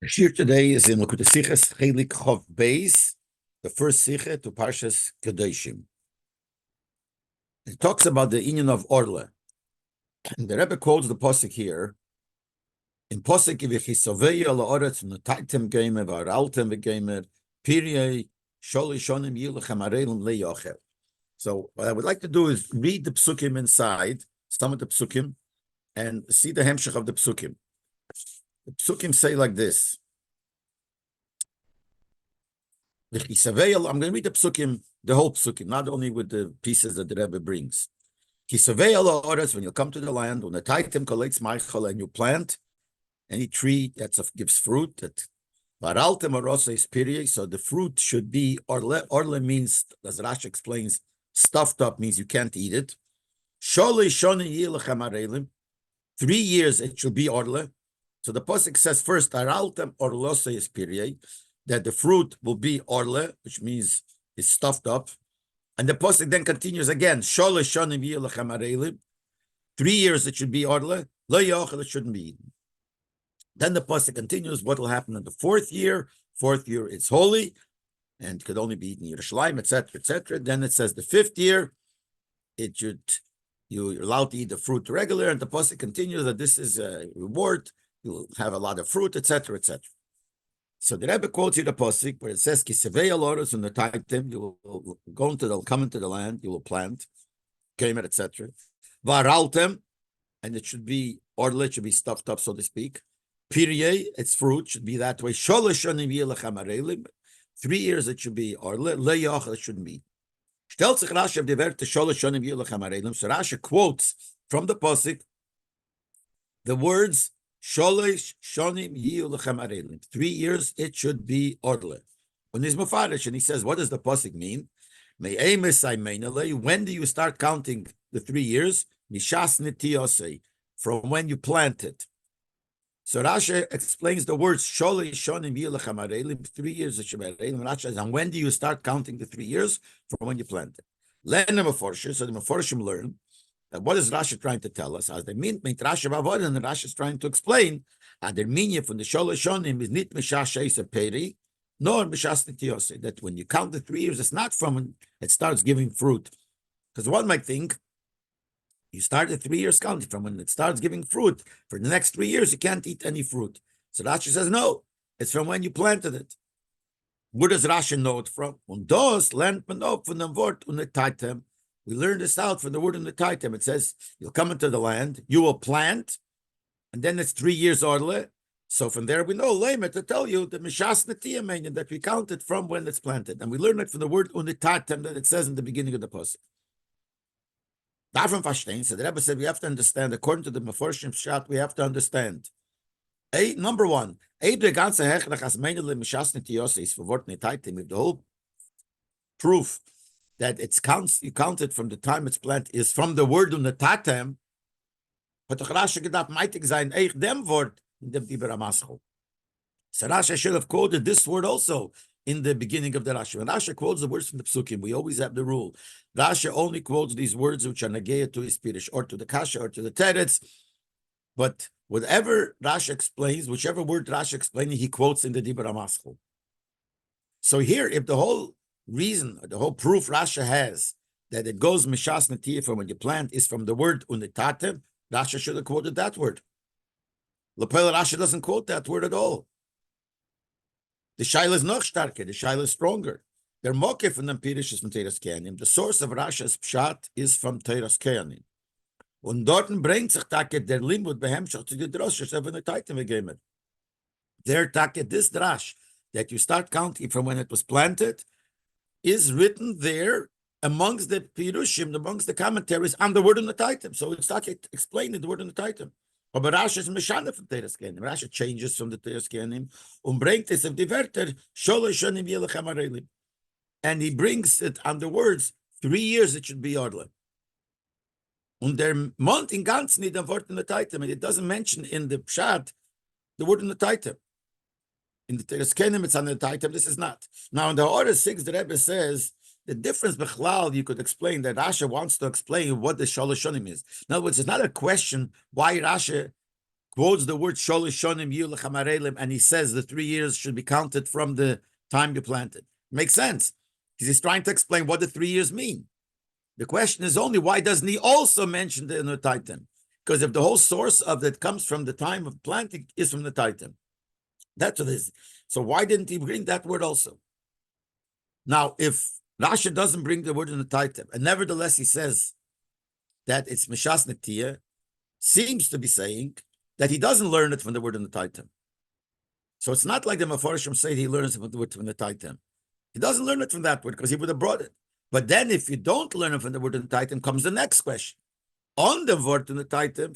Shir today is in Likutei Sichos Chelik Chov Beis, the first Sicha to Parshas Kedoshim. It talks about the union of Orla. And the Rebbe quotes the posik here. In posik v'chisoveya la'oretz v'notaitem geimer v'araltem v'geimer piriyei sholi shonim yilachem arelim le'yochel. So what I would like to do is read the psukim inside, some of the psukim, and see the hemshech of the psukim. The psukim say like this. I'm going to read the psukim, the whole psukim, not only with the pieces that the Rebbe brings. When you come to the land, when the taitem collects maichel and you plant any tree that gives fruit, that varaltem arosa is piri, so the fruit should be orle. Orle means, as Rashi explains, stuffed up means you can't eat it. 3 years it should be orle. So the pasuk says first, araltem orlosa is piri, that the fruit will be orle, which means it's stuffed up. And the pasuk then continues again, 3 years it should be orle, lo yochel, it shouldn't be eaten. Then the pasuk continues, what will happen in the fourth year? Fourth year it's holy, and could only be eaten in Yerushalayim, etc., etc. Then it says the fifth year, you're allowed to eat the fruit regular, and the pasuk continues that this is a reward, you'll have a lot of fruit, etc., etc. So the Rebbe quotes here the pasuk where it says, "Kisavei aloros in the taitem, you will come into the land, you will plant, kemer, etc. Varaltem, and it should be orle, it should be stuffed up, so to speak. Pirye, its fruit should be that way. 3 years it should be orle, le'yochel, it shouldn't be. So Rashi quotes from the pasuk the words 3 years it should be orle. When he's mufarish and he says, what does the pasuk mean? When do you start counting the 3 years? From when you plant it. So Rashi explains the words 3 years it should be orle. Rashi says, and when do you start counting the 3 years? From when you plant it. So the Meforshim learn that what is Rashi trying to tell us? As they mean Rashi Bavod, and Rashi is trying to explain that the meaning from the Sholosh Shonim is nit mishash sheisa peri, nor mishas nitiyose. That when you count the 3 years, it's not from when it starts giving fruit. Because one might think you start the 3 years counting from when it starts giving fruit. For the next 3 years, you can't eat any fruit. So Rashi says no, it's from when you planted it. Where does Rashi know it from? Und das lernt man auch von dem Wort und Taitem. We learned this out from the word in the Taitem. It says, you'll come into the land, you will plant, and then it's 3 years orle. So from there we know, Leib, to tell you, the Mishas Netiyah, that we counted from when it's planted. And we learn it from the word in the Taitem that it says in the beginning of the pasuk. Davon verstehen, so the Rebbe said we have to understand, according to the Meforshim Pshat, we have to understand. Number one, if the whole proof that you counted from the time it's planted is from the word on the tatem, but the Rashi gedacht mightig sein dem word in dem Dibur HaMaschel. So Rashi should have quoted this word also in the beginning of the Rashi. When Rashi quotes the words from the Psukim, we always have the rule. Rashi only quotes these words which are negeya to his Pirish, or to the Kasha, or to the Teretz. But whatever Rashi explains, whichever word Rashi explaining, he quotes in the Dibur HaMaschel. So here, if the whole reason, the whole proof Rashi has that it goes Mishas Netiyah from when you plant is from the word unitatem, Rashi should have quoted that word. Lepel Rashi doesn't quote that word at all. The Shaila is noch starker, the Shaila is stronger. Their moke from the Pirish is from Teiras Kehanim. The source of Rashi's Pshat is from Teiras Kehanim. Und dorten bringt sich Tage der Limud behemshach zu the Drosh, Yosef in the Taitem agreement. Their Tage, this Drash, that you start counting from when it was planted, is written there amongst the Pirushim, amongst the commentaries on the word in the Taitem. So it's like explaining the word in the Taitem. But Rashi is Meshana from Teiras Kehanim. Rashi changes from the Teiras Kehanim und bringt es auf die Wörter Sholosh Shonim Yilachem Arelim. And he brings it on the words 3 years it should be orle. Und der Mond in ganz nicht ein Wort in the Taitem. And it doesn't mention in the Pshat the word in the Taitem. In the Teiras Kehanim, it's on the Taitem. This is not. Now, in the Order 6, the Rebbe says the difference, Bechlal, you could explain that Rashi wants to explain what the Sholosh Shonim is. In other words, it's not a question why Rashi quotes the word Sholish Shonim Yu L'Chamarelim, and he says the 3 years should be counted from the time you planted. Makes sense, because he's trying to explain what the 3 years mean. The question is only, why doesn't he also mention the inner Titan? Because if the whole source of it comes from the time of planting is from the Titan. That's what it is. So why didn't he bring that word also? Now, if Rashi doesn't bring the word in the Titan, and nevertheless he says that it's Mishas Netiyah, seems to be saying that he doesn't learn it from the word in the Titan. So it's not like the Mefarshim say he learns it from the word from the Titan. He doesn't learn it from that word because he would have brought it. But then if you don't learn it from the word in the Titan, comes the next question. On the word in the Titan,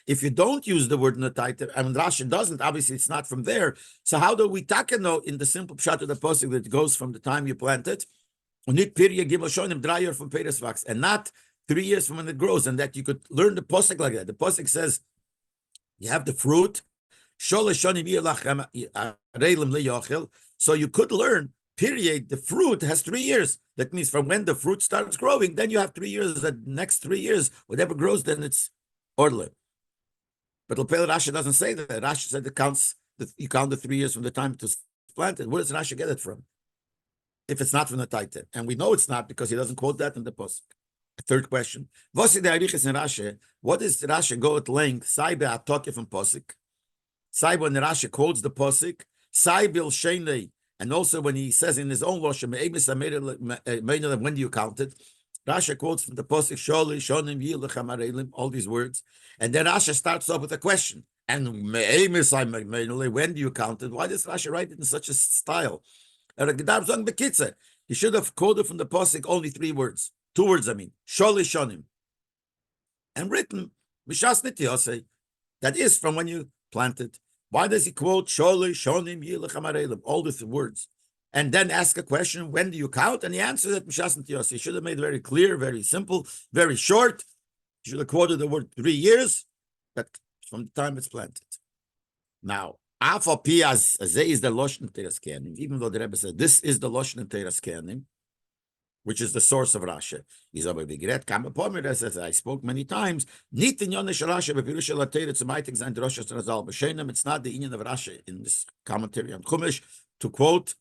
if you don't use the word in the Titan, and Rashi doesn't, obviously it's not from there. So how do we know in the simple pshat of the pasuk that it goes from the time you plant it, and not 3 years from when it grows, and that you could learn the pasuk like that. The pasuk says you have the fruit, so you could learn. Period. The fruit has 3 years. That means from when the fruit starts growing, then you have 3 years. The next 3 years, whatever grows, then it's orderly. But Rashi doesn't say that. Rashi said you count the 3 years from the time it was planted. Where does Rashi get it from? If it's not from the Titan, and we know it's not because he doesn't quote that in the pasuk. Third question: what is Rashi go at length? Saibe atokif and pasuk. Saibe when Rashi quotes the pasuk. Saibil shenei. And also when he says in his own Lashon, when do you count it? Rashi quotes from the pasuk Sholi, Shonim, Yilachamarelim, all these words. And then Rashi starts off with a question. And when do you count it? Why does Rashi write it in such a style? He should have quoted from the pasuk only 3 words. 2 words, I mean. Sholi, Shonim. And written, Mishas Nitiyase, that is from when you planted. Why does he quote Sholi, Shonim, Yilachamarelim, all these words, and then ask a question, when do you count? And he answers it, Mishas Nitiyos. He should have made it very clear, very simple, very short. He should have quoted the word 3 years, but from the time it's planted. Now, Afa Piaz, is the Loshen Teras Kenim, even though the Rebbe said this is the Loshen Teras Kenim, which is the source of Rashi. As I spoke many times, it's not the inyan of Rashi in this commentary on Chumash to quote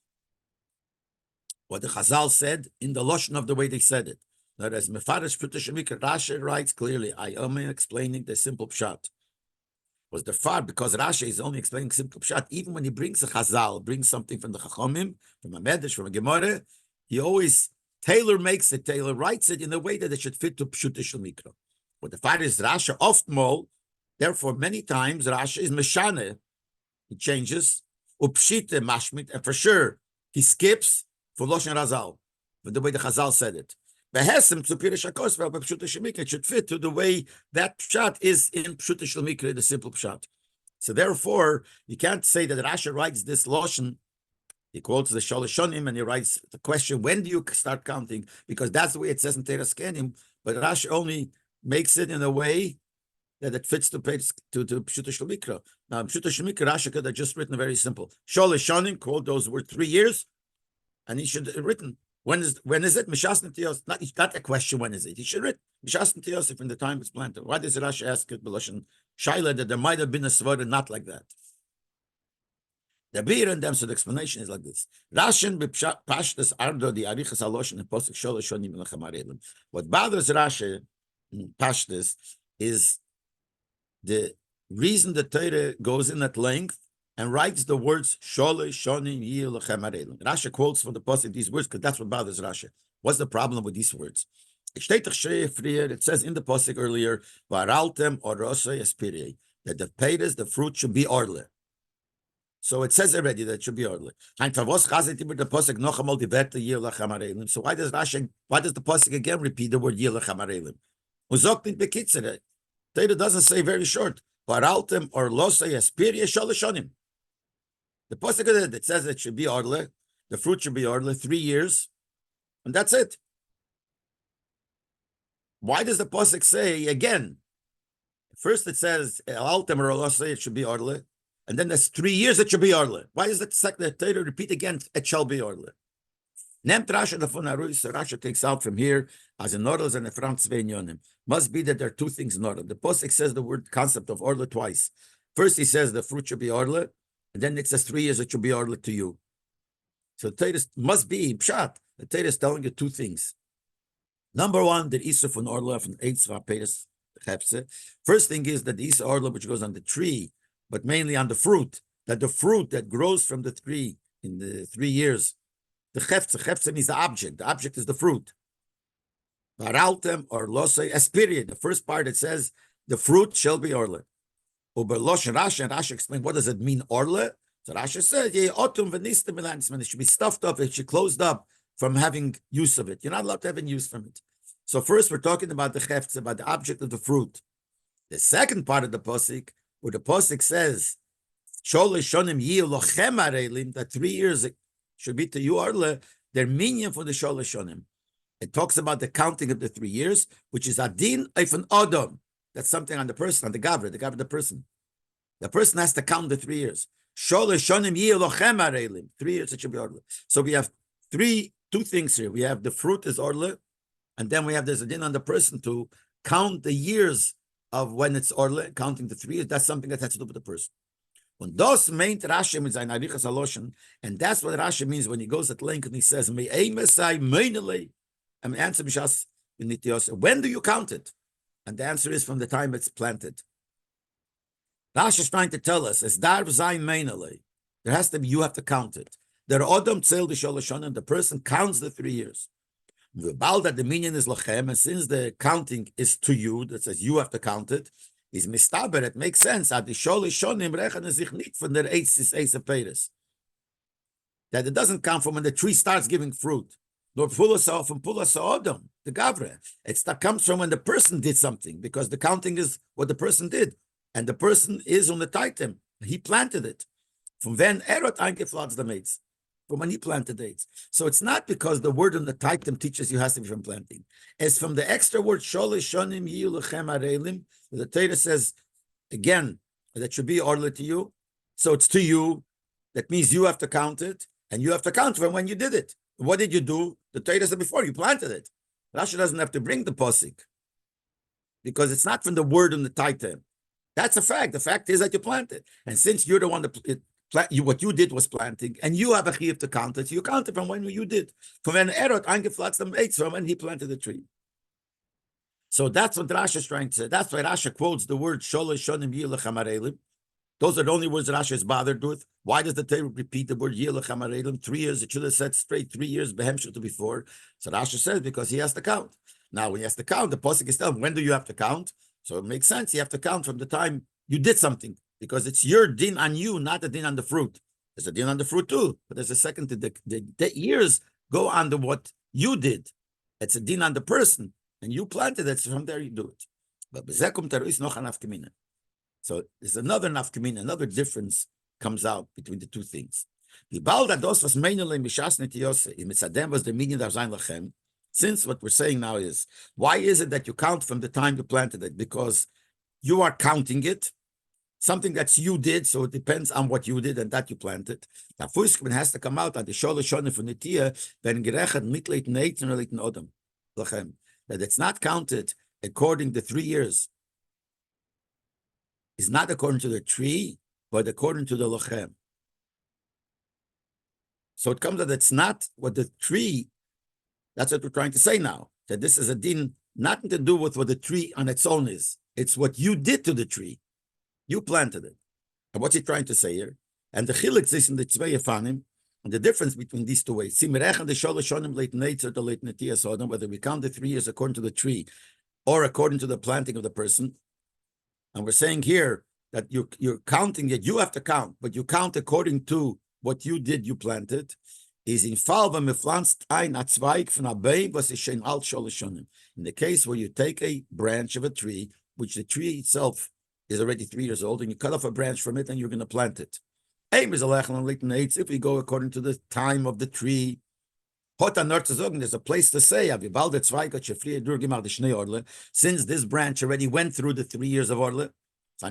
what the Chazal said in the Lashon of the way they said it. Whereas Rashi writes clearly, I am explaining the simple pshat. Was the far because Rashi is only explaining simple pshat. Even when he brings a Chazal, brings something from the Chachomim, from a Medrash, from a Gemara, he always Taylor writes it in a way that it should fit to Pshut Shel Mikra. But the fact is Rashi oftmol, therefore many times Rashi is Meshane. He changes, Upshite Mashmit, and for sure he skips for Loshen Razal, for the way the Chazal said it. Behesem to Pirish HaKosva, but Pshut Shel Mikra, it should fit to the way that Pshat is in Pshut Shel Mikra, the simple Pshat. So therefore, you can't say that Rashi writes this Loshen. He quotes the Sholishonim and he writes the question, when do you start counting? Because that's the way it says in Teras Kenim, but Rashi only makes it in a way that it fits to Pshuta Shel Mikra. Now, Pshuta Shel Mikra, Rashi could have just written very simple. Sholishonim, quote those words 3 years, and he should have written, when is it? Mishas Nitiyos, not a question, when is it? He should write Mishas Nitiyos from the time it's planted. Why does Rashi ask it, Beloshan Shaila, that there might have been a svara not like that? The beer and them, so the explanation is like this. Rashin b'pashtas ardo the arichas haloshin and posik sholashonim l'chamarelim. What bothers Rashi in pashtas is the reason the Torah goes in at length and writes the words sholashonim l'chamarelim. Rashi quotes from the posik these words because that's what bothers Rashi. What's the problem with these words? It says in the posik earlier, varaltem orosay espirei, that the peiros, the fruit should be orle. So it says already that it should be orderly. So why does the pasuk again repeat the word Yilach Hamarelim? Torah doesn't say very short. The pasuk that says it should be orderly, the fruit should be orderly, 3 years, and that's it. Why does the pasuk say again? First it says it should be orderly. And then there's 3 years it should be orderly. Why does the Torah repeat again, it shall be orderly? Nemt Rasha davon Arus, Rasha takes out from here as in Orla and a Franz Yonim. Must be that there are two things in Orla. The Posik says the word concept of Orla twice. First, he says the fruit should be Orla, and then it says 3 years it should be Orla to you. So the Torah must be Pshat. The Torah is telling you two things. Number one, the Isa from Orla from Eitz Vaperes Chepse. First thing is that the Isa Orla, which goes on the tree, but mainly on the fruit, that the fruit that grows from the tree in the 3 years, the Chepse means the object is the fruit. Baraltem or Losei, as period. The first part it says, the fruit shall be Orla. Uber Losh and Rashi explained, what does it mean, Orla? So Rashi said, it should be stuffed up, it should be closed up from having use of it. You're not allowed to have any use from it. So first we're talking about the chefts, about the object of the fruit. The second part of the posik, where the posik says, that 3 years should be to you, Orla, they're minion for the Sholashonim. It talks about the counting of the 3 years, which is adin of an Adam. That's something on the person, on the Gavra, the person. The person has to count the 3 years. 3 years it should be Orla. So we have two things here. We have the fruit is Orla, and then we have there's a din on the person to count the years of when it's Orla, counting the 3 years. That's something that has to do with the person. And that's what Rashi means when he goes at length and he says, when do you count it? And the answer is from the time it's planted. Rashi is trying to tell us, there has to be, you have to count it. The person counts the 3 years. The minion is lochem, and since the counting is to you, that says you have to count it, is mistaber. It makes sense. That it doesn't come from when the tree starts giving fruit. Nor from the gavre. That comes from when the person did something, because the counting is what the person did, and the person is on the titan. He planted it. From when erot floods the mates. From when he planted dates. So it's not because the word on the titan teaches you has to be from planting. It's from the extra word sholish shonim yiyu lechem arelim. The Torah says again that should be ordered to you. So it's to you. That means you have to count it, and you have to count from when you did it. What did you do? The Torah said before you planted it. Rashi doesn't have to bring the posik because it's not from the word on the titan. That's a fact. The fact is that you planted, and since you're the one that what you did was planting, and you have a chiyuv to count it. You count it from when you did. From when erot angeflatz them eight, from when he planted the tree. So that's what Rashi is trying to say. That's why Rashi quotes the word sholosh shonim yilach hamarelim. Those are the only words that Rashi is bothered with. Why does the Torah repeat the word yilach hamarelim 3 years? It should have said straight 3 years behemshut to before. So Rashi says because he has to count. Now when he has to count, the posuk is telling when do you have to count? So it makes sense. You have to count from the time you did something. Because it's your din on you, not a din on the fruit. There's a din on the fruit too, but there's a second. The years go on to what you did. It's a din on the person, and you planted it. So from there you do it. But bezekum teru is noch an nafkamina. So there's another nafkamina, another difference comes out between the two things. The bal that dos was mainly mishas netiyose in mitzadem was the meaning of zayin lachem. Since what we're saying now is, why is it that you count from the time you planted it? Because you are counting it. Something that you did, so it depends on what you did and that you planted. Now, Fuskman has to come out at the Shola from the Tia, when Gerechet Mitlet Nate and Relate Odom. That it's not counted according to 3 years. It's not according to the tree, but according to the Lochem. So it comes that it's not what the tree, that's what we're trying to say now. That this is a din, nothing to do with what the tree on its own is. It's what you did to the tree. You planted it. And what's he trying to say here? And the chilek is in the tzvei yafanim, and the difference between these two ways. Whether we count the 3 years according to the tree or according to the planting of the person. And we're saying here that you're counting it, you have to count, but you count according to what you did, you planted. Is in in the case where you take a branch of a tree, which the tree itself is already 3 years old, and you cut off a branch from it and you're going to plant it. If we go according to the time of the tree, there's a place to say, since this branch already went through the 3 years of Orle, so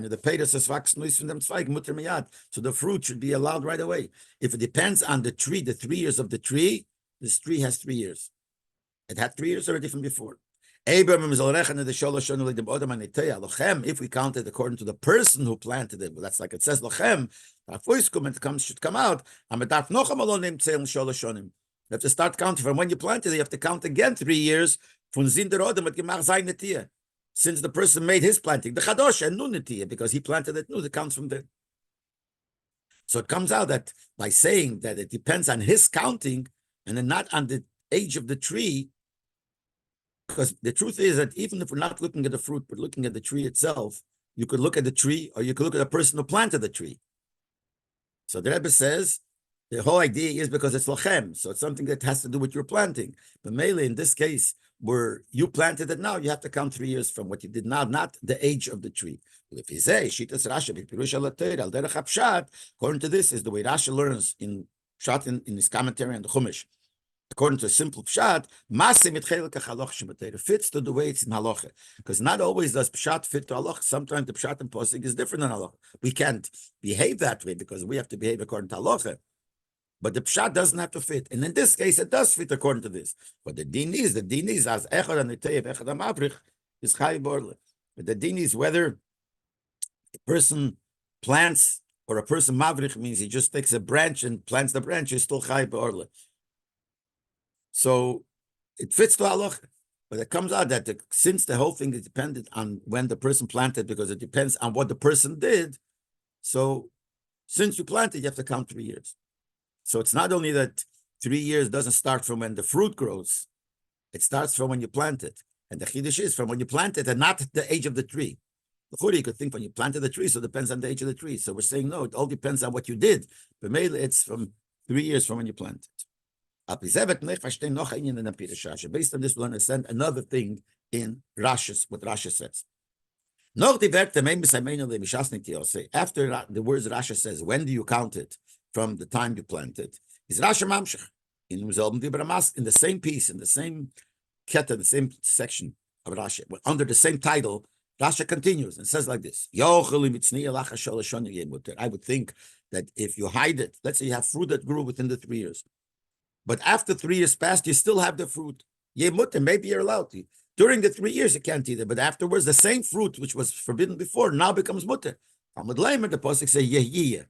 the fruit should be allowed right away. If it depends on the tree, the 3 years of the tree, this tree has 3 years. It had 3 years already from before. If we count it according to the person who planted it, that's like it says lochem, should come out. You have to start counting from when you planted it. You have to count again 3 years. Since the person made his planting, the chadosh and nunitiya, because he planted it new, it counts from there. So it comes out that by saying that it depends on his counting and then not on the age of the tree, because the truth is that even if we're not looking at the fruit, but looking at the tree itself, you could look at the tree or you could look at the person who planted the tree. So the Rebbe says the whole idea is because it's lochem, so it's something that has to do with your planting. But mainly in this case, where you planted it now, you have to count 3 years from what you did now, not the age of the tree. According to this is the way Rashi learns in Pshat in his commentary on the Chumash. According to a simple pshat, fits to the way it's in halacha. Because not always does pshat fit to halacha. Sometimes the pshat and posik is different than halacha. We can't behave that way because we have to behave according to halacha. But the pshat doesn't have to fit. And in this case, it does fit according to this. But the din is as echad and echad amavrich is chay borle. But the din is whether a person plants or a person mavrich means he just takes a branch and plants the branch, is still chay borle. So it fits to halacha, but it comes out that since the whole thing is dependent on when the person planted, because it depends on what the person did. So since you planted, you have to count 3 years. So it's not only that 3 years doesn't start from when the fruit grows, it starts from when you plant it. And the chiddush is from when you plant it and not the age of the tree. You could think when you planted the tree, so it depends on the age of the tree. So we're saying, no, it all depends on what you did. But mainly it's from 3 years from when you planted. Based on this, we'll understand another thing in Rashi, what Rashi says. After the words Rashi says, when do you count it from the time you plant it? Is Rashi Mamshech in the same piece, in the same keta, the same section of Rashi, under the same title. Rashi continues and says like this: I would think that if you hide it, let's say you have fruit that grew within the 3 years. But after 3 years passed, you still have the fruit. Maybe you're allowed to. During the 3 years, you can't eat it. But afterwards, the same fruit, which was forbidden before, now becomes mutter. Talmud Leimer, the pasuk says yeh.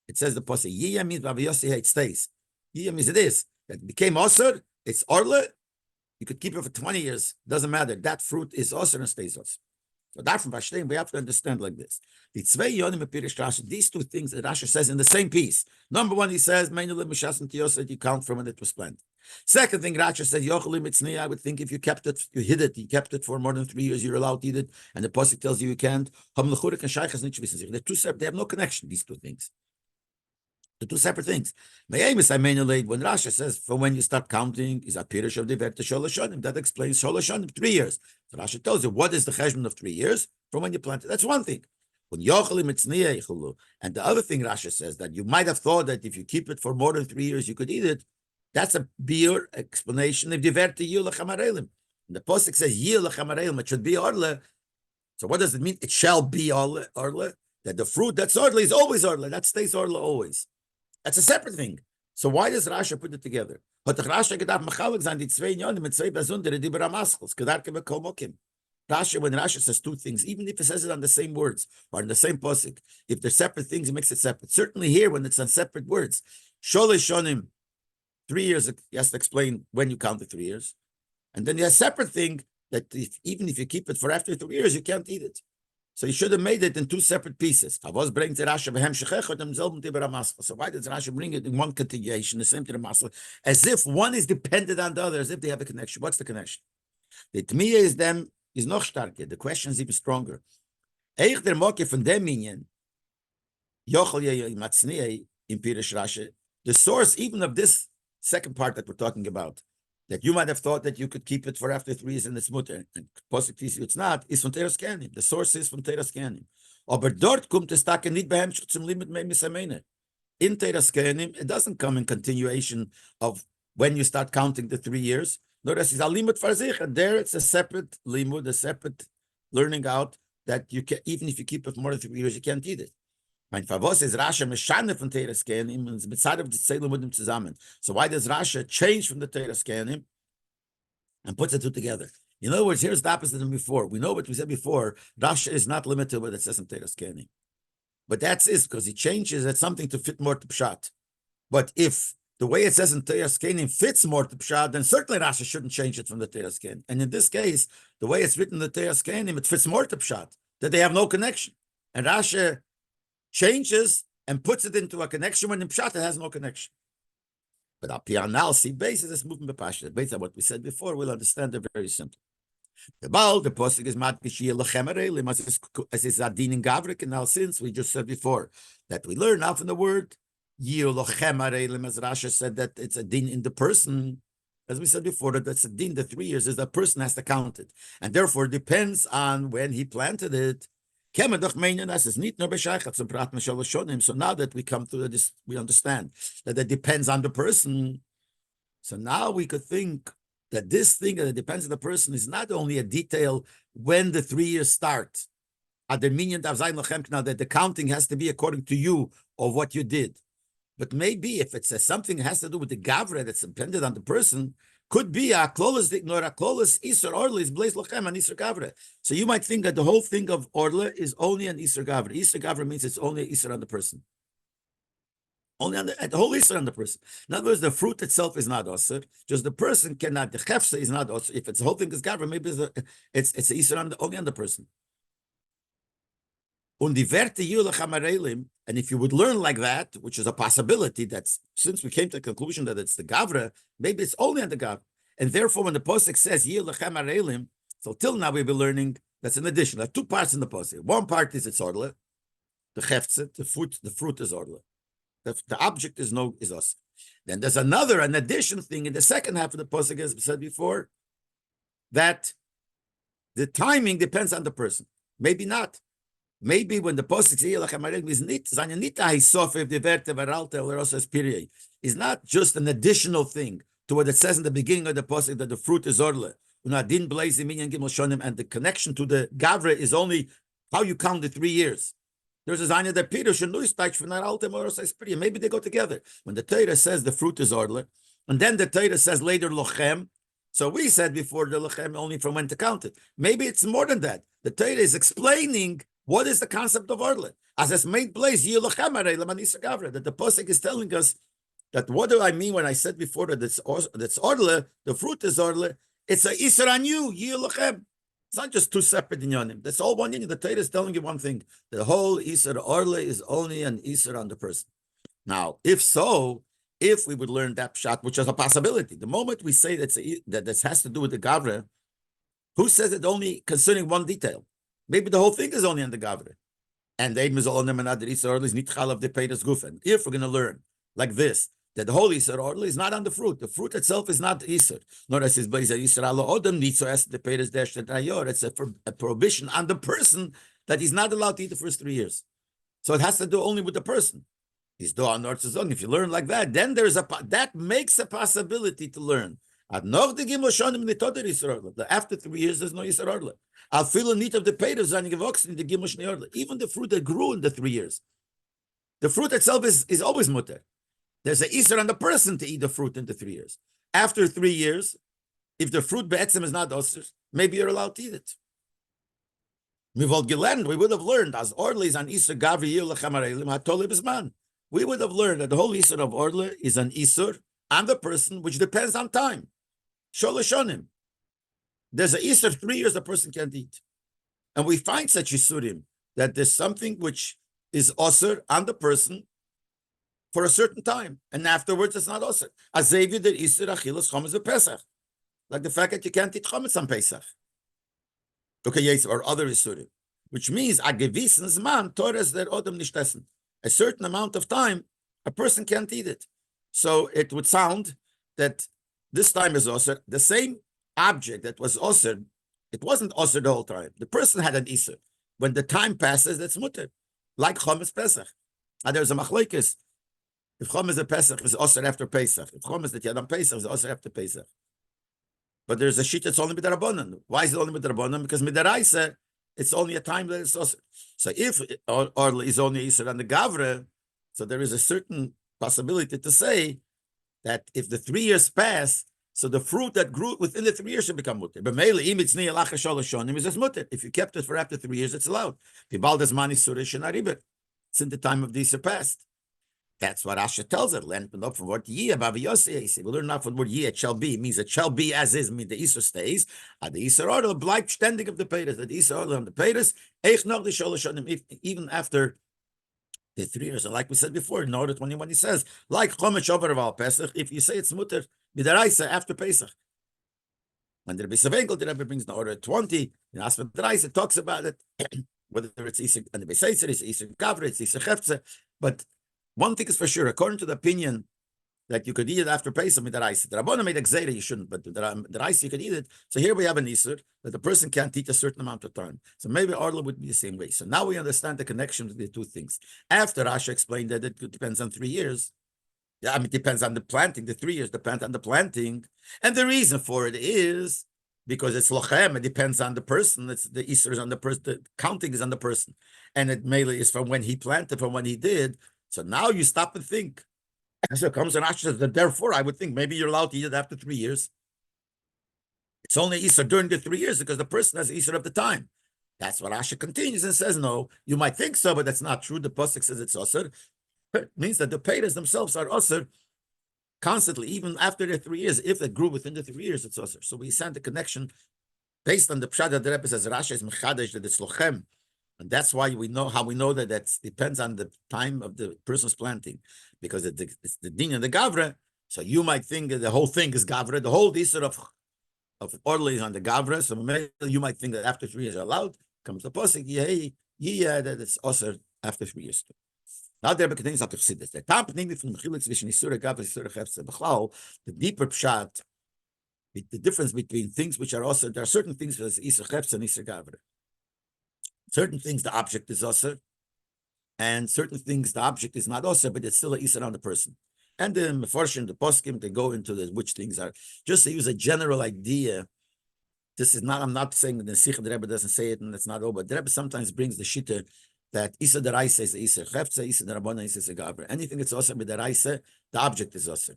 It says the pasuk yeh means Rabbi Yossi, it stays. Yeh means it is. That became osur, it's orle. You could keep it for 20 years. Doesn't matter. That fruit is osur and stays osur. So that from Vashtein, we have to understand like this. These two things that Rashi says in the same piece. Number one, he says, you count from when it was planted. Second thing, Rashi says, I would think if you kept it, you hid it, you kept it for more than 3 years, you're allowed to eat it, and the pasuk tells you can't. They're two separate, they have no connection, these two things. The two separate things. When Rashi says, from when you start counting, is a pirish of the Sholashonim. That explains Sholashonim, 3 years. So Rashi tells you, what is the cheshbon of 3 years? From when you planted. That's one thing. And the other thing Rashi says, that you might have thought that if you keep it for more than 3 years, you could eat it. That's a beer explanation of diverte yil lechamarelim. The pasuk says yil lechamarelim, it should be orle. So what does it mean? It shall be orle. That the fruit that's orle is always orle. That stays orle always. That's a separate thing. So why does Rashi put it together? Rashi, when Rashi says two things, even if it says it on the same words or in the same pasuk, if they're separate things, it makes it separate. Certainly here, when it's on separate words, Sholashonim, 3 years, he has to explain when you count the 3 years. And then you have a separate thing that even if you keep it for after 3 years, you can't eat it. So you should have made it in two separate pieces. So why does Rashi bring it in one continuation, the same to the masla, as if one is dependent on the other, as if they have a connection? What's the connection? The tmiya is them is noch starker. The question is even stronger. The source even of this second part that we're talking about, that you might have thought that you could keep it for after 3 years and it's mutter, and possibly it's not, is from Teras Kenim. The source is from Teras Kenim. Aber dort kommt es taken nicht behemscht zum Limit mei misamene. In Teras Kenim, it doesn't come in continuation of when you start counting the 3 years. No, this is a limit for sich, and there it's a separate limud, a separate learning out that you can, even if you keep it for more than 3 years, you can't eat it. Mein Favos ist Rasha Meshane von Teres Kenim und mit Zeit of the Salem mit ihm zusammen. So why does Rasha change from the Teres Kenim and puts the two together? In other words, here's the opposite than before. We know what we said before. Rasha is not limited to what it says in Teres Kenim. But that's it, because he changes it something to fit more to Pshat. But if the way it says in Teres Kenim fits more to Pshat, then certainly Rasha shouldn't change it from the Teres Kenim. And in this case, the way it's written in the Teres Kenim, it fits more to Pshat, that they have no connection. And Rasha changes and puts it into a connection when in Pshat it has no connection. But on analysis basis, it's moving b'pashut. Based on what we said before, we'll understand it very simple. The posuk is matkish yelachem as is adin in gavrik. And now, since we just said before that we learn now from the word yelachem, as Rasha said that it's a din in the person. As we said before, that that's a din. The 3 years is the person has to count it, and therefore it depends on when he planted it. So now that we come to this, we understand that it depends on the person. So now we could think that this thing that it depends on the person is not only a detail when the 3 years start. That the counting has to be according to you or what you did. But maybe if it says something that has to do with the gavra that's dependent on the person, could be a klolos ignore a klolos isur orla is blaze lochem and isur gavra. So you might think that the whole thing of orla is only an isur gavra. Isur gavra means it's only an isur on the person. Only on the whole isur on the person. In other words, the fruit itself is not osir. Just the person cannot. The chefsa is not osir. If it's the whole thing is gavra, maybe it's an isur only on the person. And if you would learn like that, which is a possibility, that's since we came to the conclusion that it's the gavra, maybe it's only on the gavra. And therefore, when the posuk says yilachem arelim, so till now we've been learning that's an addition. There are 2 parts in the posuk. One part is it's orla, the cheftzet, the fruit is orla. The object is us. Then there's an addition thing in the second half of the posuk, as we said before, that the timing depends on the person. Maybe not. Maybe when the posuk is not just an additional thing to what it says in the beginning of the posuk that the fruit is orle, and the connection to the gavra is only how you count the 3 years. There's a zanya that Peter maybe they go together. When the Torah says the fruit is orle, and then the Torah says later lochem. So we said before the lochem only from when to count it. Maybe it's more than that. The Torah is explaining what is the concept of orla? As it's made place, that the posuk is telling us that what do I mean when I said before that it's orla, the fruit is orla, it's a isra on you, yilachem. It's not just 2 separate inyanim. That's all one inyan. The Torah is telling you one thing. The whole isra orla is only an isra on the person. Now, if so, if we would learn that pshat, which is a possibility, the moment we say that this has to do with the gavra, who says it only concerning one detail? Maybe the whole thing is only on the gavre. And the is all another Isra is nitchal of the Peiras Gufen. If we're going to learn like this, that the whole Isra is not on the fruit. The fruit itself is not Isra. Nor as is Isra Allah Odom needs to ask the Peiras Dash that Ayor. It's a prohibition on the person that he's not allowed to eat the first 3 years. So it has to do only with the person. He's do on North Sazon. If you learn like that, then that makes a possibility to learn. After 3 years, there's no Isra. I'll feel a need of the Peiras and the Gimush Neorla. Even the fruit that grew in the 3 years. The fruit itself is always mutter. There's an Isra on the person to eat the fruit in the 3 years. After 3 years, if the fruit be'etzem is not osir, maybe you're allowed to eat it. We would have learned as Orla is an Isra Gavri Yilachem Arelim HaToleh B'Zman. We would have learned that the whole Isra of Orla is an Isra on the person, which depends on time. Sholashonim. There's an Isra 3 years the person can't eat. And we find such Isurim, that there's something which is osir on the person for a certain time. And afterwards, it's not osir. Azevi der Isra Achilas Chometz Pesach. Like the fact that you can't eat Chometz on Pesach. Okay, yes, or other Isurim. Which means, a gewissen Zman, Torres der Odom nicht essen. A certain amount of time, a person can't eat it. So it would sound that this time is osir. The same object that was osir, it wasn't osir the whole time. The person had an isur. When the time passes, that's mutter. Like Chometz Pesach. And there's a machlokes. If Chometz a Pesach is osir after Pesach. If Chometz that you had on Pesach is osir after Pesach. But there's a sheet that's only with the Rabbanan. Why is it only with the Rabbanan? Because Midaraisa, it's only a time that it's also. So if Orla is only Isser on the Gavre, so there is a certain possibility to say that if the 3 years pass, so the fruit that grew within the 3 years should become mutter. But if you kept it for after 3 years, it's allowed. It's in the time of the Isser past. That's what Asha tells it. Learn from what ye about Yossi. We learn not from what ye it shall be. It means it shall be as is. Means the Isser stays. The Isser order bleibt ständig of the Peiris. The Isser order on the Peiris. Noch the Sholosh even after the 3 years. And like we said before, in order 21, he says like Chomesh over Val Pesach. If you say it's mutter b'deraisa after Pesach. When the Rabbi Savenkel, the Rabbi brings the order 20. In Asma Deraisa talks about it. Whether it's Isser and the Beisayser, it's Isser Gavre, it's Isser Chefze, but one thing is for sure, according to the opinion that you could eat it after Pesach with the rice. The Rabbana made a gzeira, you shouldn't, but the rice you could eat it. So here we have an Isser that the person can't eat a certain amount of time. So maybe Orla would be the same way. So now we understand the connection between the two things. After Rasha explained that it depends on 3 years. Yeah, I mean, it depends on the planting. The 3 years depend on the planting. And the reason for it is because it's lochem, it depends on the person. It's the Isser is on the person, the counting is on the person. And it mainly is from when he planted, from when he did. So now you stop and think. So it comes and says that therefore I would think maybe you're allowed to eat it after 3 years. It's only Isser during the 3 years because the person has Isser of the time. That's what Asher continues and says, no, you might think so, but that's not true. The Pasuk says it's Osir. It means that the Peiros themselves are Osir constantly, even after the 3 years. If it grew within the 3 years, it's Osir. So we send the connection based on the Pshad that the Rebbe says, Rashi is Mechadesh, that it's Lochem. And that's why we know how we know that that depends on the time of the person's planting, because it's the din and the gavre. So you might think that the whole thing is gavre, the whole Isser of Orla is on the gavre. So maybe you might think that after 3 years are allowed. Comes the posik, that it's also after 3 years. Now there continues after Chassidus. The top thing from the chiluk between Isur gavre and Isur chefse b'chlal, the deeper pshat, the difference between things which are also there are certain things that is Isur chefse and Isur gavre. Certain things the object is also, and certain things the object is not also, but it's still an Isser on the person. And the Mefarshim, the Poskim, they go into which things are. Just to use a general idea, this is not, I'm not saying that the Sikh the Rebbe doesn't say it and it's not over, but the Rebbe sometimes brings the Shitta that Isser the Raisa is Isser, Chefze, Isser the Rabbana is Isser Gavre. Anything that's also with the Raisa, the object is also.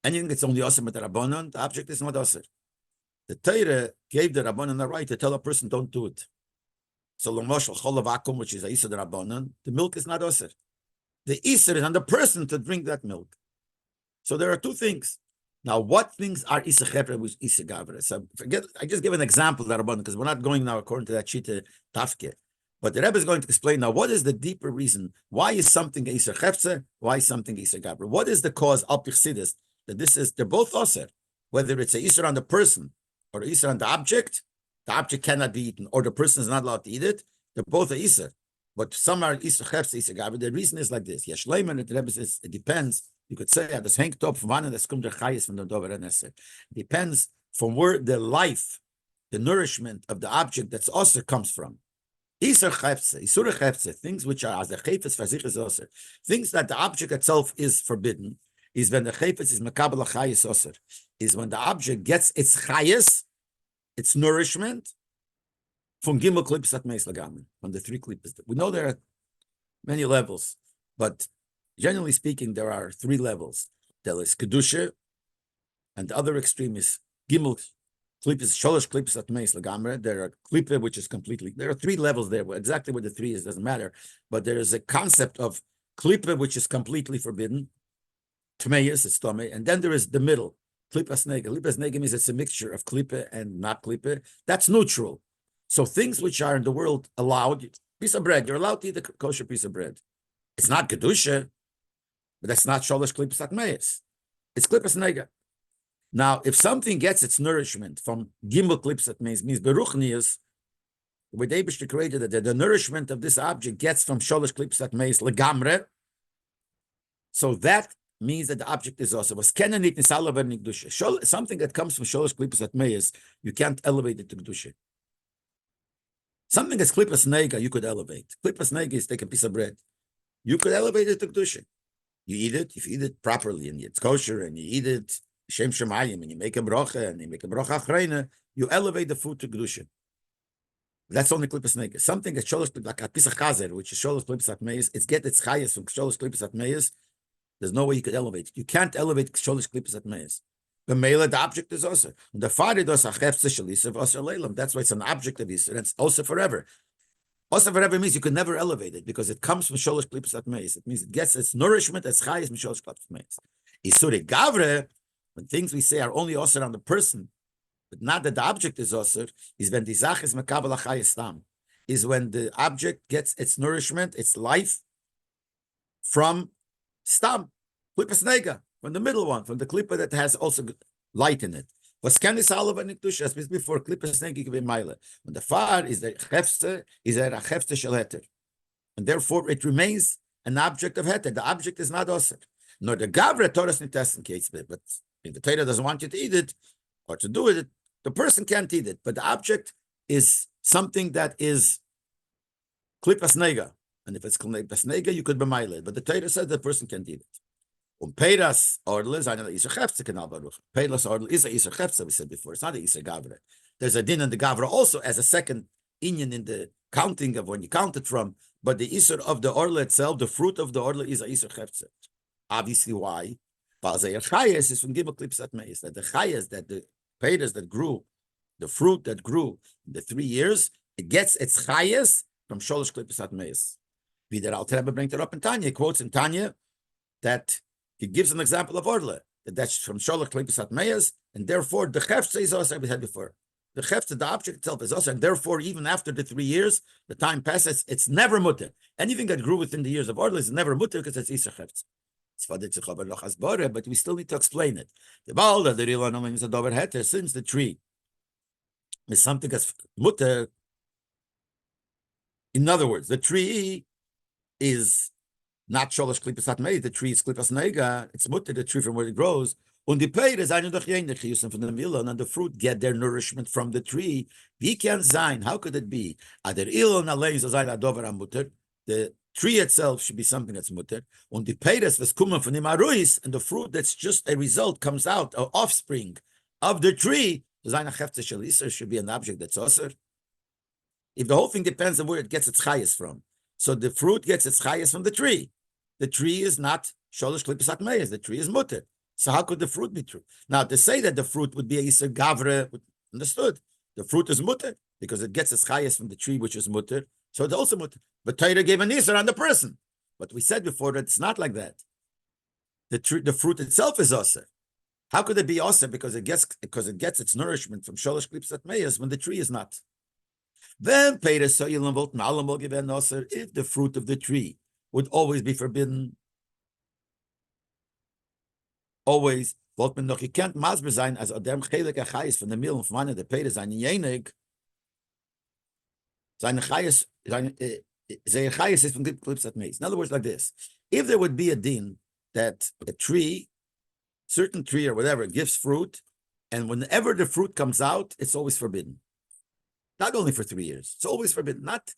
Anything that's only also with the Rabbanon, the object is not also. The Torah gave the Rabbanon the right to tell a person, don't do it. So Lomoshel Cholav, which is a Isser the Rabbanon, the milk is not Osir. The Isser is on the person to drink that milk. So there are two things. Now, what things are Isser Chefre with Isser Gavre? So forget, I just give an example of the Rabbanon, because we're not going now according to that Shita Tafke. But the Rebbe is going to explain now what is the deeper reason. Why is something Isser Chefse? Why is something Isser Gavre? What is the cause of Pichsidis? That this is, they're both Osir. Whether it's a Isser on the person or Isser on the object cannot be eaten, or the person is not allowed to eat it. They're both a Isser. But some are Isser Chefse, Isser Gavre. The reason is like this. Yeshleiman, the Rebbe says, it depends. You could say, das hängt up von wann das kommt der Chayes von der Dover Nesse. Depends from where the life, the nourishment of the object that's also comes from. Isser Chefse, Isur Chefse, things which are as the Chefes for sich is also. Things that the object itself is forbidden, is when the Chefes is Mekabel Chayes also. Is when the object gets its Chayes, its nourishment, from Gimel Klippus at Meis Lagamen, from the 3 Klippus. We know there are many levels, but generally speaking, there are 3 levels. There is Kedusha, and the other extreme is Gimel Klippus, Sholosh Klippus at Meis Lagamen. There are Klippe, which is completely, there are 3 levels there. Exactly what the 3 is doesn't matter, but there is a concept of Klippe, which is completely forbidden, Tmeis, it's Tome, and then there is the middle, Klippas Nega. Klippas Nega means it's a mixture of Klippe and not Klippe. That's neutral. So things which are in the world allowed, piece of bread, you're allowed to eat a kosher piece of bread. It's not Kedusha, but that's not Sholosh Klippas Atmeis. It's Klippas Nega. Now, if something gets its nourishment from Gimel Klippas Atmeis, means Beruchnius, the way they created that the nourishment of this object gets from Sholosh Klippas Atmeis, Legamre, so that means that the object is also something that comes from Sholosh Klippas Atmeis, you can't elevate it to Kedusha. Something that's Klippas Nega, you could elevate. Klippas Nega is take a piece of bread. You could elevate it to Kedusha. You eat it, if you eat it properly, and it's kosher, and you eat it, Shem Shemayim, and you make a brocha, and you make a brocha achrayna, you elevate the food to Kedusha. That's only klipas nega. Something that sholosh like a piece of chazer, which is sholosh klipas atmeis, it's get its chayas from sholosh klipas atmeis. There's no way you could elevate. You can't elevate sholish klipas at meis. The mela, the object is also. The father does a chefse shalisa of leilam. That's why it's an object of Yisr. It's also forever. Also forever means you could never elevate it because it comes from sholish klipas at meis. It means it gets its nourishment as chayas from sholish klipas at meis. Isure gavre, when things we say are only also on the person, but not that the object is also, is when the zach is mekabel chayas tam. Is when the object gets its nourishment, its life from stam, klipas nega, from the middle one, from the klipa that has also light in it. Was can this all over nikdusha? As before, klipas nega can be mile. When the far is the chefste, is there a chefste shel heter, and therefore it remains an object of heter. The object is not osir. Nor the gavra Torah nitesten case, but if the Torah doesn't want you to eat it or to do it, the person can't eat it. But the object is something that is klipas nega. And if it's klipas nega, you could be mile. But the Torah says the person can't eat it. Peiras ordle is eine Isser Chefze Kanal Baruch. Peiras ordle is a Isser Chefze, we said before. It's not a Isser Gavra. There's a din in the Gavra also as a second inyan in the counting of when you count it from. But the Isser of the orle itself, the fruit of the orle is a Isser Chefze. Obviously, why? Because the Chayes is from Gimel Klipsat Meis. That the Chayes, that the Peiras that grew, the fruit that grew in the 3 years, it gets its Chayes from Sholosh Klipsat Meis. Wie der Alter Rebbe brings it up in Tanya. He quotes in Tanya that he gives an example of Orle, that's from Sholosh Klipsat Meis, and therefore the Chefze is also, we had before. The Chefze, the object itself, is also, and therefore even after the 3 years, the time passes, it's never mutter. Anything that grew within the years of Orle is never mutter because it's Isser Chefze. But we still need to explain it. The Baal, the real anomaly is a dover heter, since the tree is something that's mutter. In other words, the tree is not sholosh klipas atmei. The tree is klipas nega. It's mutter, the tree from where it grows. And the peir is eine doch jene chiyusim from the milon, and the fruit get their nourishment from the tree. Wie can sein? How could it be? Ader ilon alein so sein adover am mutter. The tree itself should be something that's mutter. And the peiras was kummen von dem aruis, and the fruit that's just a result comes out, or offspring of the tree. Seine chefze shel iser should be an object that's osir. If the whole thing depends on where it gets its chayas from. So the fruit gets its chayas from the tree. The tree is not sholosh klipas atmeis. The tree is mutter. So how could the fruit be true? Now, to say that the fruit would be a iser gavre, understood. The fruit is mutter because it gets its chayas from the tree, which is mutter. So it's also mutter. But Torah gave an iser on the person. But we said before that it's not like that. The fruit itself is osir. How could it be osir? Because it gets its nourishment from sholosh klipas atmeis when the tree is not. Then if the fruit of the tree would always be forbidden, always, you can't masber sein as Adam chelik achayis from the meal of one of the Peter seine jenig, seine chayis is from clips at maze. In other words, like this: if there would be a din that a tree, certain tree or whatever, gives fruit, and whenever the fruit comes out, it's always forbidden. Not only for 3 years, it's always forbidden. Not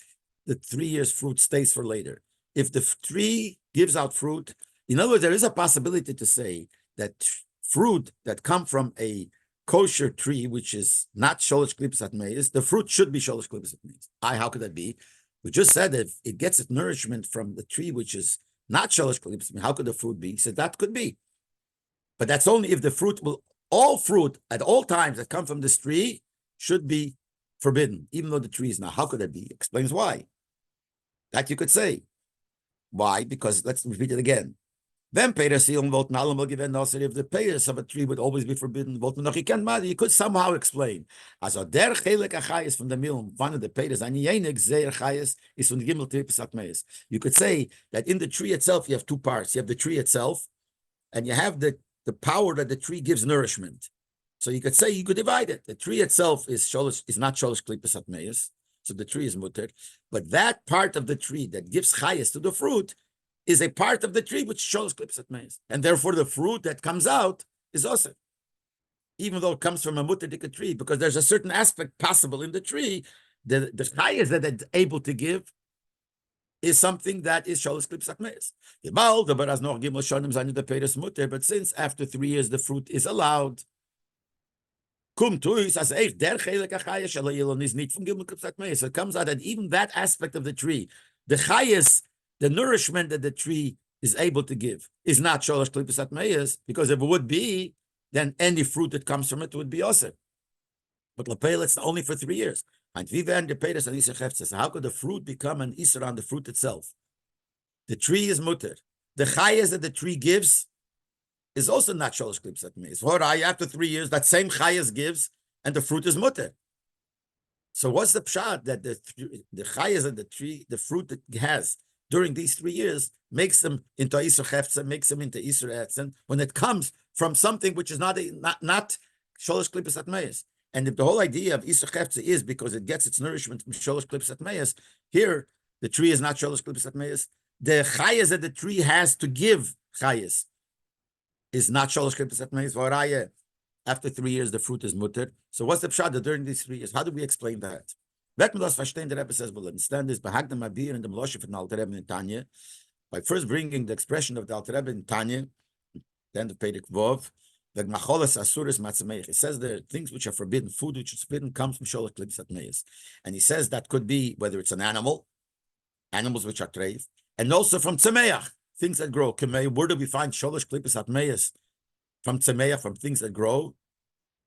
the 3 years fruit stays for later. If the tree gives out fruit, in other words, there is a possibility to say that fruit that come from a kosher tree, which is not sholosh klipas atmeis, the fruit should be sholosh klipas atmeis. How could that be? We just said that if it gets its nourishment from the tree, which is not sholosh klipas atmeis, how could the fruit be? He said that could be. But that's only if the fruit all fruit at all times that come from this tree should be forbidden, even though the tree is not. How could that be? Explains why. That you could say. Why? Because let's repeat it again. Then Peter if the payers of a tree would always be forbidden, you could somehow explain. As der chelik achayis from the mill, one of the payers, and yenig zeir chayis is from the gimel tripas atmeis. You could say that in the tree itself you have two parts. You have the tree itself, and you have the power that the tree gives nourishment. So you could say you could divide it. The tree itself is not sholosh klipas atmeis, so the tree is mutter. But that part of the tree that gives chayis to the fruit is a part of the tree which sholosh klipas atmeis, and therefore the fruit that comes out is also, even though it comes from a mutter tree, because there's a certain aspect possible in the tree. The chayis that it's able to give is something that is sholosh klipas atmeis. But since after 3 years the fruit is allowed, Kommt us as echt der Chelik HaChayes shel ha'ilon is nicht von Gimel Klipsat Meis. So it comes out that even that aspect of the tree, the Chayes, the nourishment that the tree is able to give, is not Sholosh Klipsat Meis, because if it would be, then any fruit that comes from it would be also. But Lepel, it's only for 3 years. And so how could the fruit become an Isser on the fruit itself? The tree is mutter. The Chayes that the tree gives is also not Sholosh Klipsat Meis. After 3 years, that same Chayes gives, and the fruit is mutter. So what's the pshat that the Chayes of the tree, the fruit that it has during these 3 years, makes them into Isur Hefza, makes them into Isur Etzen, when it comes from something which is not Sholosh Klipsat Meis. And if the whole idea of Isur Hefza is because it gets its nourishment from Sholosh Klipsat Meis, here the tree is not Sholosh Klipsat Meis. The Chayes that the tree has to give Chayes is not Sholosh Klipsat Meis. After 3 years, the fruit is mutter. So what's the pshat during these 3 years? How do we explain that? Let me just verstehen, the Rebbe says, we'll understand this, behagdem abir in the Meloshef and Alter Rebbe in Tanya, by first bringing the expression of the Alter Rebbe in Tanya, then the Perek Vov, the Gmacholas Asuris Matzameich. He says there are things which are forbidden, food which is forbidden comes from Sholosh Klipsat Meis. And he says that could be whether it's an animal, animals which are treif, and also from Tzameach, things that grow. Where do we find Sholosh Klipsat Meis? From Tzameach, from things that grow?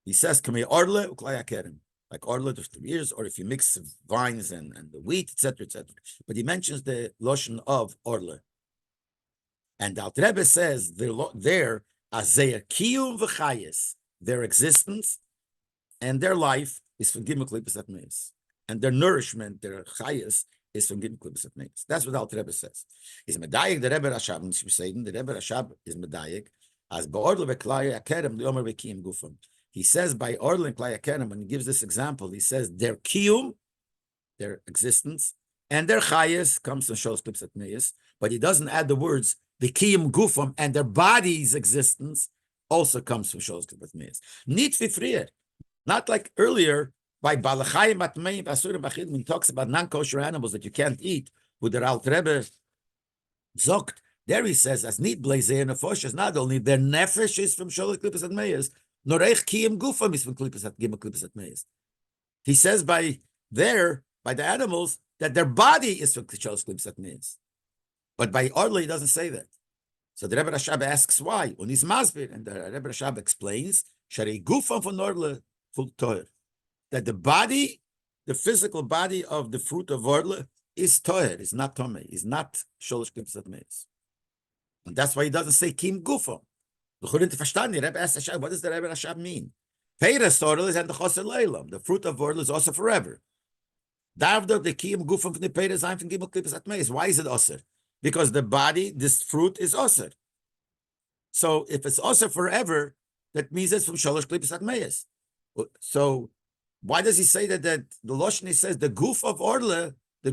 He says, orle uklayakerim, like orle, there's 3 years, or if you mix vines and the wheat, etc., etc. But he mentions the lotion of orle. And the Alter Rebbe says, there, azeir kiyum v'chayes, their existence and their life is from Gimel Klipsat Meis. And their nourishment, their chayes, is from Gimel Klipsat Meis. That's what the Alter Rebbe says. He's medayik, the Rebbe Rashab, and saying the Rebbe Rashab is medayik, as be'orle v'klayakerim li'omer v'kiyim gufam. He says by Orle and Klai Akerim, when he gives this example, he says their kiyum, their existence, and their chayes comes from Sholosh Klipsat Meis, but he doesn't add the words the kiyum gufam, and their body's existence also comes from Sholosh Klipsat Meis. Nicht v'frier, not like earlier by Balachayim Atmeim Asurim Bachid, when he talks about non-kosher animals that you can't eat, with the Alter Rebbe Zokt. There he says as need blazei and nefesh, not only their nefesh is from Sholosh Klipsat Meis. He says by the animals, that their body is from Sholosh Klipsat Meis. But by Orle, he doesn't say that. So the Rebbe Rashab asks why. And he's masbir, and the Rebbe Rashab explains, Sharei gufam von Orle full toher. That the body, the physical body of the fruit of Orle is toher, is not tomei, is not Sholosh Klipsat Meis. And that's why he doesn't say kim gufam. The Rebbe asked, what does the Rebbe Rashab mean? Peiras Orle is and the Choser Leilam. The fruit of Orle is also forever. Davda the Kiyum Gufam from the Peiras Zayin from Gimel Klipsat Meis. Why is it Oser? Because the body, this fruit is Oser. So if it's Oser forever, that means it's from Sholosh Klipsat Meis. So why does he say that the Loshni says the goof of Orle, the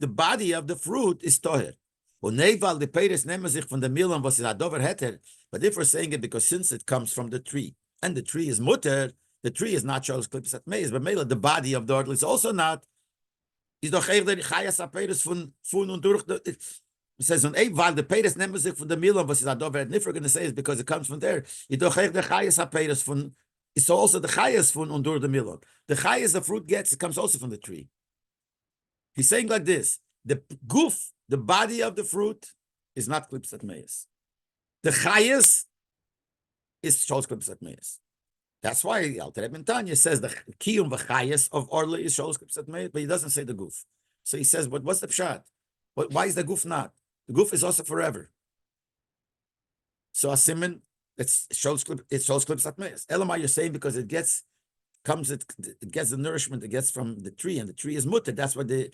body of the fruit is Toher? Und Neval, the Peiras nehmen sich von der Milan, was is Adover Heter. But if we're saying it because since it comes from the tree, and the tree is mutter, the tree is not Sholosh Klipsat Meis, but Mela, the body of the Orle is also not. Is doch der Chayas HaPeiras von und durch. It says on Eval, the Peiras nehmen sich von der Milan, was is Adover Heter. And if we're going to say it's because it comes from there, is doch der Chayas HaPeiras von, it's also the Chayas von und durch the Milan. The Chayas the fruit gets, it comes also from the tree. He's saying like this, the goof, the body of the fruit, is not Klipsat Meis. The Chayas is Sholosh Klipsat Meis. That's why Alter Rebbe Tanya says the Kiyum v'Chayas of Orle is Sholosh Klipsat Meis, but he doesn't say the goof. So he says, but what's the pshat? Why is the goof not? The goof is also forever. So a siman, it's Sholosh Klipsat Meis. Elamai, you're saying because it gets the nourishment it gets from the tree, and the tree is mutter. That's why the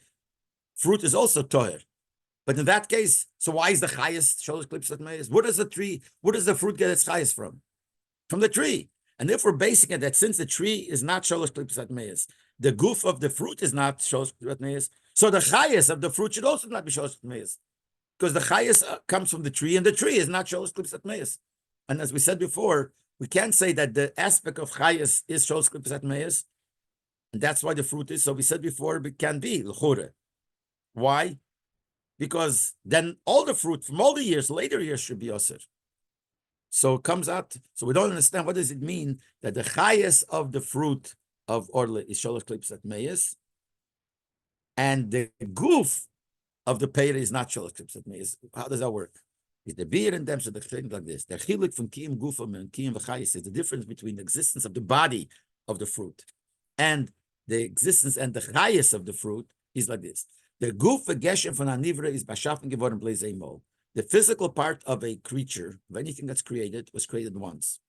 fruit is also toher. But in that case, so why is the chayas Sholosh Klipsat Meis? Where does the fruit get its chayas from? From the tree. And if we're basing it that since the tree is not Sholosh Klipsat Meis, the goof of the fruit is not Sholosh Klipsat Meis, so the chayas of the fruit should also not be Sholosh Klipsat Meis. Because the chayas comes from the tree, and the tree is not Sholosh Klipsat Meis. And as we said before, we can't say that the aspect of chayas is Sholosh Klipsat Meis, and that's why the fruit is. So we said before, it can be l'chure. Why? Because then all the fruit from all the years, later years, should be osir. So it comes out. So we don't understand what does it mean that the highest of the fruit of orle is sholosh klipas at meis, and the goof of the peir is not sholosh klipas at meis. How does that work? Is the beer and them, so the thing like this. The chilik from kiyum gufam and kiyum v'chayis is the difference between the existence of the body of the fruit and the existence and the chayis of the fruit is like this. The guf v'geshem from anivra is b'shafin geworden blezei mo. The physical part of a creature, of anything that's created, was created once.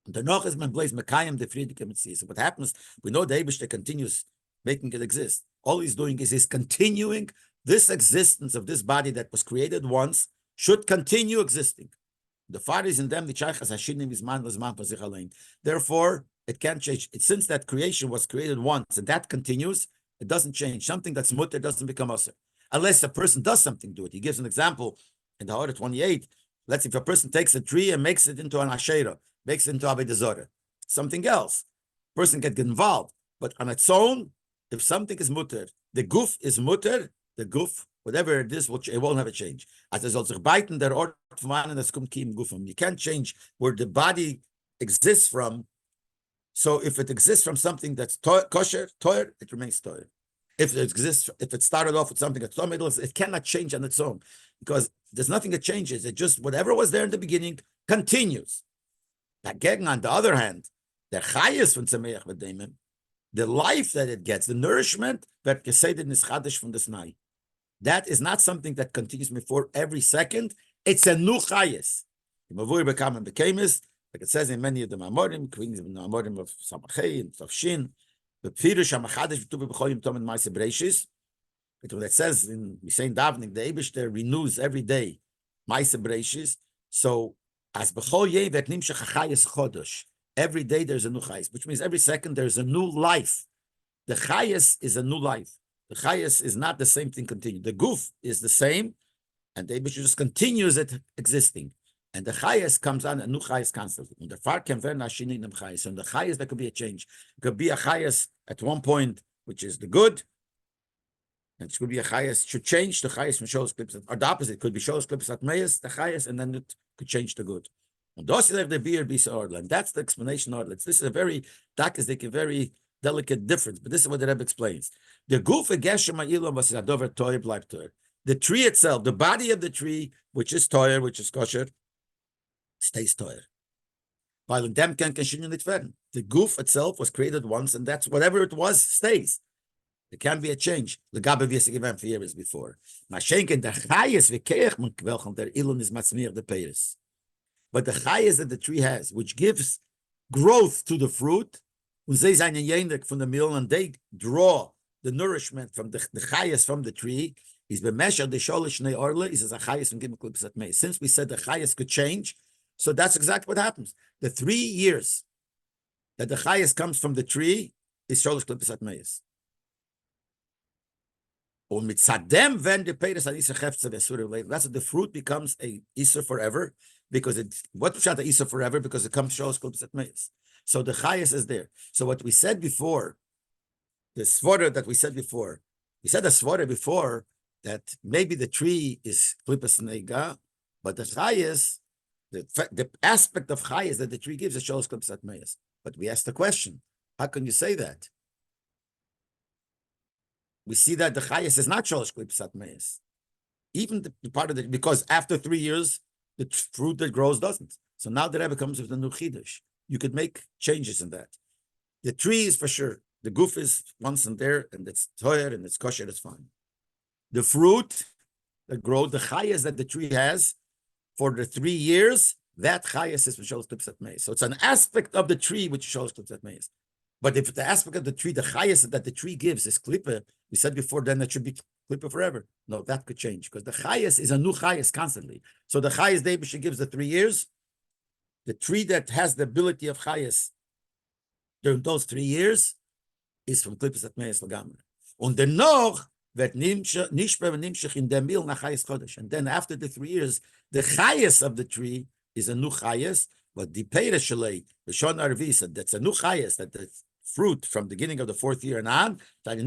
The noch is man blaze mekayim the friedige mitzvah. So what happens? We know the Eibishter continues making it exist. All he's doing is he's continuing this existence of this body that was created once should continue existing. The fire is in them, the chaychas hashinim is man l'zman for sich alein. Therefore, it can't change. Since that creation was created once and that continues, it doesn't change. Something that's mutter doesn't become aser. Unless a person does something to it. He gives an example in the Hora 28. Let's say if a person takes a tree and makes it into an asherah, makes it into Avodah Zarah, something else. Person can get involved. But on its own, if something is mutter, the goof is mutter, the goof, whatever it is, it won't have a change. As a result, you can't change where the body exists from. So if it exists from something that's kosher, toyer, it remains toyer. If it started off with something that's toyer, it cannot change on its own because there's nothing that changes. It just, whatever was there in the beginning continues. Dagegen, on the other hand, the chayes from Tzameach v'Deimim, the life that it gets, the nourishment that geseded nischadish from the snai, that is not something that continues before every second. It's a new chayes. Like it says in many of the Mamorim, including the Mamorim of Samachei and Tavshin, the Pirush HaMachadish V'tuvi B'choyim Tom and Ma'aseh Bereishis. It says in the same davening, the Eibishter renews every day Ma'aseh Bereishis. So as B'chol Yeh Vet Nimshach HaChayes Chodosh, every day there's a new chayes, which means every second there's a new life. The chayes is a new life. The chayes is not the same thing continuing. The goof is the same, and the Eibishter just continues it existing. And the chayes comes on, a new chayes constantly. And the far can ver nashini nem chayes. And the chayes, there could be a change. It could be a chayes at one point, which is the good. And it could be a chayes, should change the chayes from shows clips, or the opposite. It could be shows clips at meis, the chayes, and then it could change the good. And those are the beer bisa orla. And that's the explanation orla. This is a very, a very delicate difference, but this is what the Rebbe explains. The goof geshem ha'ilom was adover toyer bleibt toyer. The tree itself, the body of the tree, which is toyer, which is kosher, stays toyer. While in them can continue it werden. The goof itself was created once, and that's whatever it was stays. There can be a change. The gabe wie es given for years before. Mashenken der chayes v'keich man kwelchen der ilon is matzmir the peiris. But the chayes that the tree has, which gives growth to the fruit, und sie seien jendik from the mill, and they draw the nourishment from the chayes from the tree, is b'mesher the sholish nei orle is as a chayes from gimel klipas at meis. Since we said the chayes could change, so that's exactly what happens. The 3 years that the chayes comes from the tree is sholish klipas at meis. Und mit sadem when the peiris an isa chefze v'esura later. That's the fruit becomes a isa forever because what shot the isa forever because it comes sholish klipas at meis. So the chayes is there. So what we said before, the svara that we said before, we said the svara before that maybe the tree is klipas neiga, but the chayes, the aspect of chayes that the tree gives is sholish klipas at meis. But we asked the question, how can you say that? We see that the chayes is not sholish klipas at meis. Even the part of it, because after 3 years, the fruit that grows doesn't. So now the Rebbe comes with the new chidush. You could make changes in that. The tree is for sure. The goof is once in there, and it's toyer and it's kosher, it's fine. The fruit that grows, the chayes that the tree has for the 3 years, that chayes is for sholish klipas at meis. So it's an aspect of the tree which is sholish klipas at meis. But if the aspect of the tree, the chayes that the tree gives is klipa, we said before, then that should be klipa forever. No, that could change because the chayes is a new chayes constantly. So the chayes Deibisha gives the 3 years. The tree that has the ability of chayes during those 3 years is from klipas at meis lagamre. Und dennoch wird nimshach in der mil nach chayes chodesh. And then after the 3 years, the chayes of the tree is a new chayes. But the peirish shalei, the shon arvisa, that's a new chayes that the fruit from the beginning of the 4th year and on, not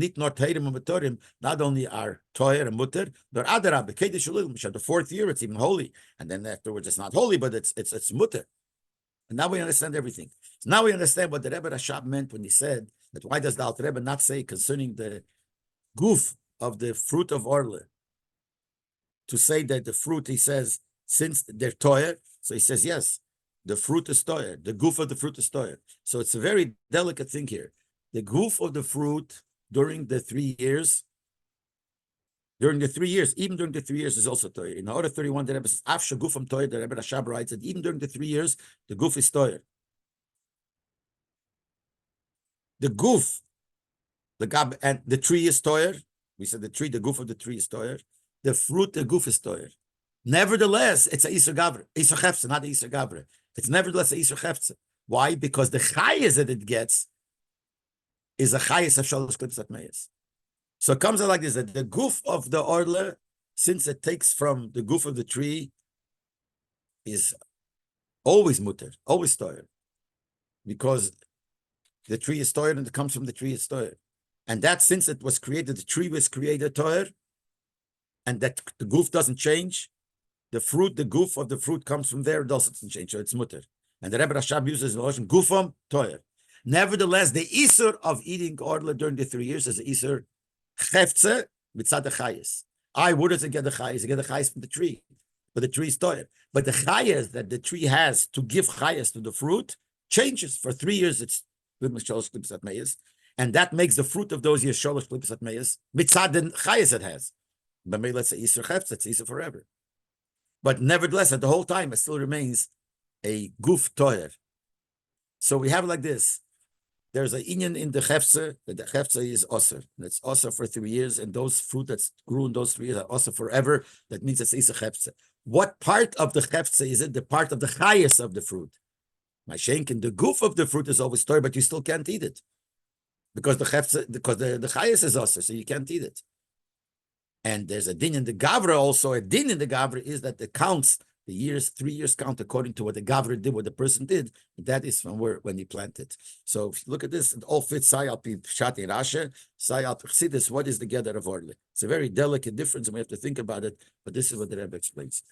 only are toyer and mutter, they're adarab, the 4th year, it's even holy. And then afterwards, it's not holy, but it's mutter. And now we understand everything. So now we understand what the Rebbe Rashab meant when he said that why does the Alter Rebbe not say concerning the goof of the fruit of orle, to say that the fruit, he says, since they're toyer, so he says, yes, the fruit is toyer, the goof of the fruit is toyer. So it's a very delicate thing here. The goof of the fruit during the 3 years, even during the 3 years is also toyer. In order 31, the Rebbe says, Afsha gufam toyer, the Rebbe Rashab writes that even during the 3 years, the goof is toyer. The goof, and the tree is toyer. We said the goof of the tree is toyer. The fruit, the goof is toyer. Nevertheless, it's a Isur Gavre. Isur Chefze, not a Isur Gavre. It's nevertheless a Isur Chefze. Why? Because the chayes that it gets is a chayes of Shalosh Klippos Atmeyos. So it comes out like this, that the goof of the orle, since it takes from the goof of the tree, is always mutter, always toyer. Because the tree is toyer and it comes from the tree is toyer. And that since it was created, the tree was created toyer, and that the goof doesn't change, the fruit, the goof of the fruit comes from there, it also doesn't change, so it's mutter. And the Rebbe Rashab uses the Lashon gufam toyer. Nevertheless, the isur of eating orle during the 3 years is the isur chefze mitzad the chayes. Where does it get the chayes? It get the chayes from the tree, but the tree is toyer. But the chayes that the tree has to give chayes to the fruit changes. For 3 years, it's shalosh klippos atmeyos, and that makes the fruit of those years shalosh klippos atmeyos mitzad the chayes it has. But maybe let's say isur chefze, it's isur forever. But nevertheless, at the whole time, it still remains a guf toyer. So we have it like this. There's an inyan in the chefze, that the chefze is osir. It's osir for 3 years, and those fruit that's grew in those 3 years are osir forever. That means it's isa chefze. What part of the chefze is it? The part of the chayes of the fruit. My shenkin, the goof of the fruit is always toyer, but you still can't eat it. Because the chefze, because the chayes is osir, so you can't eat it. And there's a din in the Gavra also. A din in the Gavra is that it counts the years, 3 years count according to what the Gavra did, what the person did. That is from when he planted. So if you look at this, it all fits Sayal Pi Pshati Rasha, Sayal Chsidis. What is the gather of orle? It's a very delicate difference, and we have to think about it. But this is what the Rebbe explains.